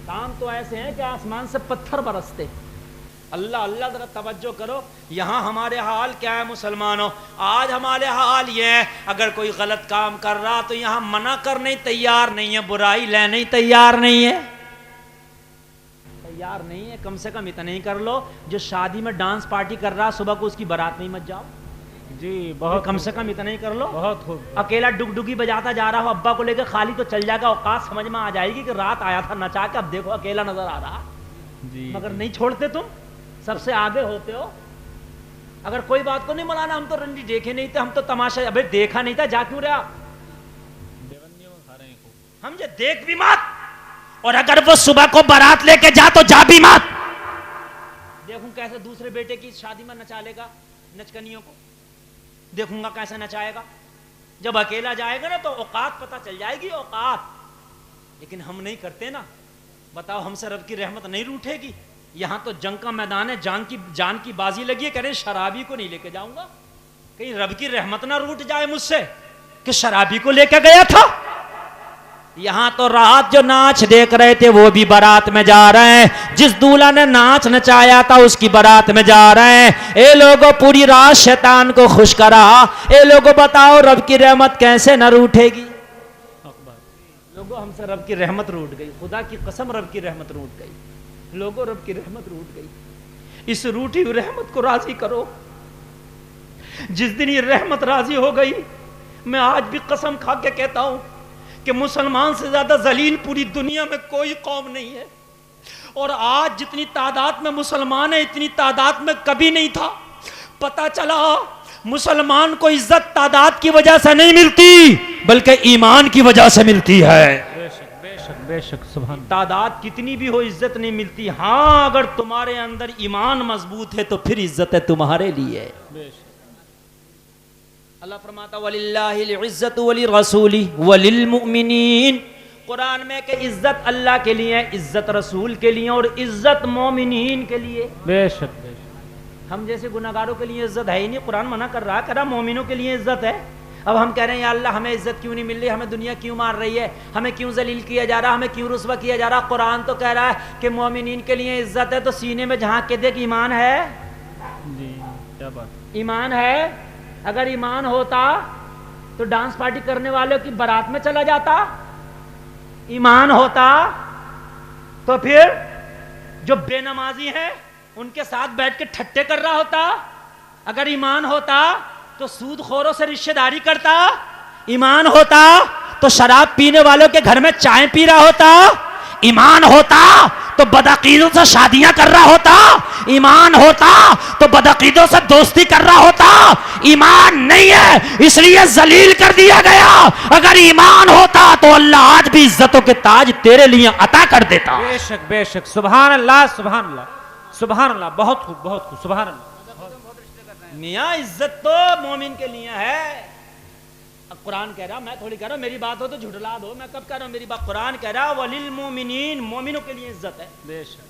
کام تو ایسے ہیں کہ آسمان سے پتھر برستے. اللہ اللہ ذرا توجہ کرو. یہاں ہمارے حال کیا ہے مسلمانوں؟ آج ہمارے حال یہ ہے اگر کوئی غلط کام کر رہا تو یہاں منع کرنے تیار نہیں ہے, برائی لینے تیار نہیں ہے, تیار نہیں ہے. کم سے کم اتنا ہی کر لو, جو شادی میں ڈانس پارٹی کر رہا صبح کو اس کی بارات میں مت جاؤ. جی بہت کم سے کم اتنا ہی کر لو. بہت خوب. اکیلا ڈگ ڈگی بجاتا جا رہا ہو ابا کو لے کے خالی تو چل جائے گا, اوقات سمجھ میں آ جائے گی کہ رات آیا تھا نچا کے اب دیکھو اکیلا نظر آ رہا. جی مگر نہیں چھوڑتے, تم سب سے آگے ہوتے ہو. اگر کوئی بات کو نہیں منانا, ہم تو رنڈی دیکھے نہیں تھے, ہم تو تماشا ابھی دیکھا نہیں تھا, جا کیوں رہا ہم جو دیکھ بھی مات. اور اگر وہ صبح کو بارات لے کے جا تو جا بھی مات. دیکھوں کیسے دوسرے بیٹے کی شادی میں نچا لے گا نچکنیوں کو, دیکھوں گا کیسے نچائے گا. جب اکیلا جائے گا نا تو اوقات پتہ چل جائے گی, اوقات. لیکن ہم نہیں کرتے نا. بتاؤ ہم سے رب کی رحمت نہیں روٹھے گی؟ یہاں تو جنگ کا میدان ہے, جان کی بازی لگی ہے. کہہ رہے شرابی کو نہیں لے کے جاؤں گا, کہیں رب کی رحمت نہ روٹ جائے مجھ سے کہ شرابی کو لے کے گیا تھا. یہاں تو رات جو ناچ دیکھ رہے تھے وہ بھی بارات میں جا رہے ہیں, جس دولہا نے ناچ نچایا تھا اس کی بارات میں جا رہے ہیں. اے لوگوں پوری رات شیطان کو خوش کرا. اے لوگوں بتاؤ رب کی رحمت کیسے نہ روٹھے گی؟ لوگوں ہم سے رب کی رحمت روٹ گئی, خدا کی قسم رب کی رحمت روٹ گئی. لوگوں رب کی رحمت روٹ گئی. اس روٹی ہوئی رحمت کو راضی کرو. جس دن یہ رحمت راضی ہو گئی, میں آج بھی قسم کھا کے کہتا ہوں کہ مسلمان سے زیادہ ذلیل پوری دنیا میں کوئی قوم نہیں ہے. اور آج جتنی تعداد میں مسلمان ہیں اتنی تعداد میں کبھی نہیں تھا. پتہ چلا مسلمان کو عزت تعداد کی وجہ سے نہیں ملتی بلکہ ایمان کی وجہ سے ملتی ہے. بے شک سبحان. تعداد کتنی بھی ہو عزت نہیں ملتی. ہاں اگر تمہارے اندر ایمان مضبوط ہے تو پھر عزت ہے تمہارے لیے. اللہ فرماتا وَلِلَّهِ الْعِزَّةُ وَلِرَسُولِهِ وَلِلْمُؤْمِنِينَ. قرآن میں کہ عزت اللہ کے لیے, عزت رسول کے لیے, اور عزت مومنین کے لیے. بے شک. ہم جیسے گناہگاروں کے لیے عزت ہے ہی نہیں. قرآن منع کر رہا, کہہ رہا مومنوں کے لیے عزت ہے. اب ہم کہہ رہے ہیں یا اللہ ہمیں عزت کیوں نہیں مل رہی, ہمیں دنیا کیوں مار رہی ہے, ہمیں کیوں ذلیل کیا جا رہا, ہمیں کیوں رسوا کیا جا رہا. قرآن تو کہہ رہا ہے کہ مومنین کے لیے عزت ہے, تو سینے میں جھانک کے دیکھ ایمان ہے. جی کیا بات. ایمان ہے. اگر ایمان ہوتا تو ڈانس پارٹی کرنے والوں کی بارات میں چلا جاتا. ایمان ہوتا تو پھر جو بے نمازی ہیں ان کے ساتھ بیٹھ کے ٹھٹے کر رہا ہوتا. اگر ایمان ہوتا تو سود خوروں سے رشتہ داری کرتا. ایمان ہوتا تو شراب پینے والوں کے گھر میں چائے پی رہا ہوتا. ایمان ہوتا تو بدعقیدوں سے شادیاں کر رہا ہوتا. ایمان ہوتا تو بدعقیدوں سے دوستی کر رہا ہوتا. ایمان نہیں ہے اس لیے ذلیل کر دیا گیا. اگر ایمان ہوتا تو اللہ آج بھی عزتوں کے تاج تیرے لیے عطا کر دیتا. بے شک بے شک. سبحان اللہ سبحان اللہ سبحان اللہ. بہت خوب بہت خوب. سبحان اللہ. میاں عزت تو مومن کے لیے ہے. اب قرآن کہہ رہا, میں تھوڑی کہہ رہا ہوں میری بات ہو تو جھٹلا دو, میں کب کہہ رہا ہوں میری بات. قرآن کہہ رہا وَلِلْمُؤْمِنِينَ, مومنوں کے لیے عزت ہے. بے شک.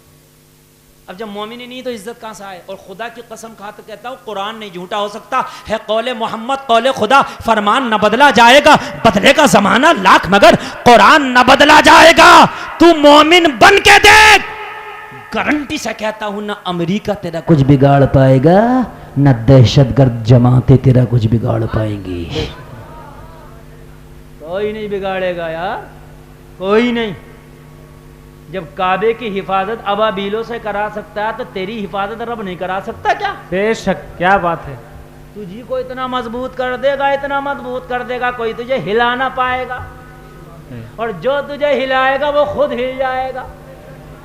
اب جب مومن ہی نہیں تو عزت کہاں سے آئے؟ اور خدا کی قسم کھا کے کہتا ہوں قرآن نہیں جھوٹا ہو سکتا ہے. قول محمد قول خدا, فرمان نہ بدلا جائے گا, بدلے کا زمانہ لاکھ مگر قرآن نہ بدلا جائے گا. تو مومن بن کے دیکھ, گارنٹی سے کہتا ہوں نہ امریکہ تیرا کچھ بگاڑ پائے گا, نہ دہشت گرد جماعتیں تیرا کچھ بگاڑ پائیں گی. کوئی نہیں بگاڑے گا یار, کوئی نہیں. جب کعبے کی حفاظت ابابیلوں سے کرا سکتا ہے تو تیری حفاظت رب نہیں کرا سکتا کیا؟ بے شک. کیا بات ہے. تجھی کو اتنا مضبوط کر دے گا, اتنا مضبوط کر دے گا, کوئی تجھے ہلا نہ پائے گا. اور جو تجھے ہلائے گا وہ خود ہل جائے گا.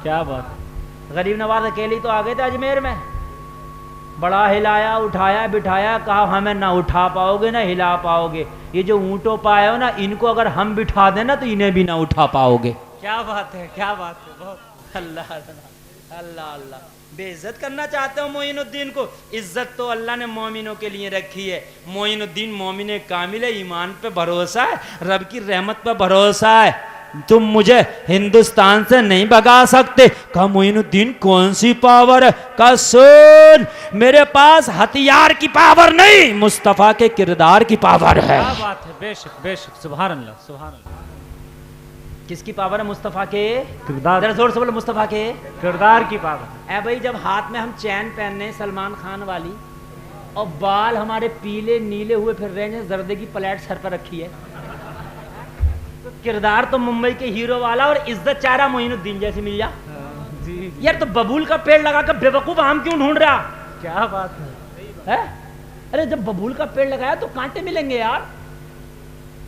کیا بات. غریب نواز اکیلی تو آگے تھے اجمیر میں, بڑا ہلایا اٹھایا بٹھایا, کہا ہمیں نہ اٹھا پاؤ گے نہ ہلا پاؤ گے. یہ جو اونٹوں پائے ہو نا ان کو اگر ہم بٹھا دیں نا تو انہیں بھی نہ اٹھا پاؤ گے. کیا بات ہے. کیا بات ہے. بہت. اللہ اللہ اللہ. بے عزت کرنا چاہتے ہو معین الدین کو؟ عزت تو اللہ نے مومنوں کے لیے رکھی ہے. معین الدین مومن کامل ہے, ایمان پہ بھروسہ ہے, رب کی رحمت پہ بھروسہ ہے. تم مجھے ہندوستان سے نہیں بھگا سکتے. کہا معین الدین کون سی پاور ہے؟ کہا سن, میرے پاس ہتھیار کی پاور نہیں, مصطفیٰ کے کردار کی پاور ہے. کیا بات ہے. بے شک بے شک. سبحان اللہ سبحان اللہ. کس کی پاور ہے؟ مصطفیٰ کے کردار ذرا زور سے بولو، مصطفیٰ کے کردار کی پابند. اے بھائی جب ہاتھ میں ہم چین پہننے سلمان خان والی اور بال ہمارے پیلے نیلے ہوئے پھر رہے ہیں، زردے کی پلیٹ سر پر رکھی ہے، تو کردار تو ممبئی کے ہیرو والا اور عزت چاہ رہا معین الدین جیسی مل جا. جی یار تو ببول کا پیڑ لگا کر بے وقوف آم کیوں ڈھونڈ رہا کیا بات ہے. ہے؟ ارے جب ببول کا پیڑ لگایا تو کانٹے ملیں گے یار.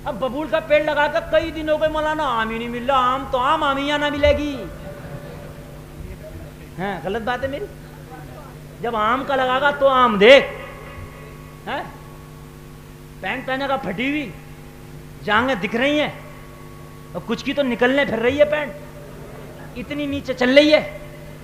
اب ببول کا پیڑ لگا کر کئی دن ہو گئے مولانا، آم ہی نہیں مل رہا. آم تو آم، آمیاں نہ ملے گی. ہاں غلط بات ہے میری؟ جب آم کا لگا گا تو آم دیکھ. پینٹ پہنے کا پھٹی ہوئی، جانگیں دکھ رہی ہیں اور کچھ کی تو نکلنے پھر رہی ہے پینٹ، اتنی نیچے چل رہی ہے.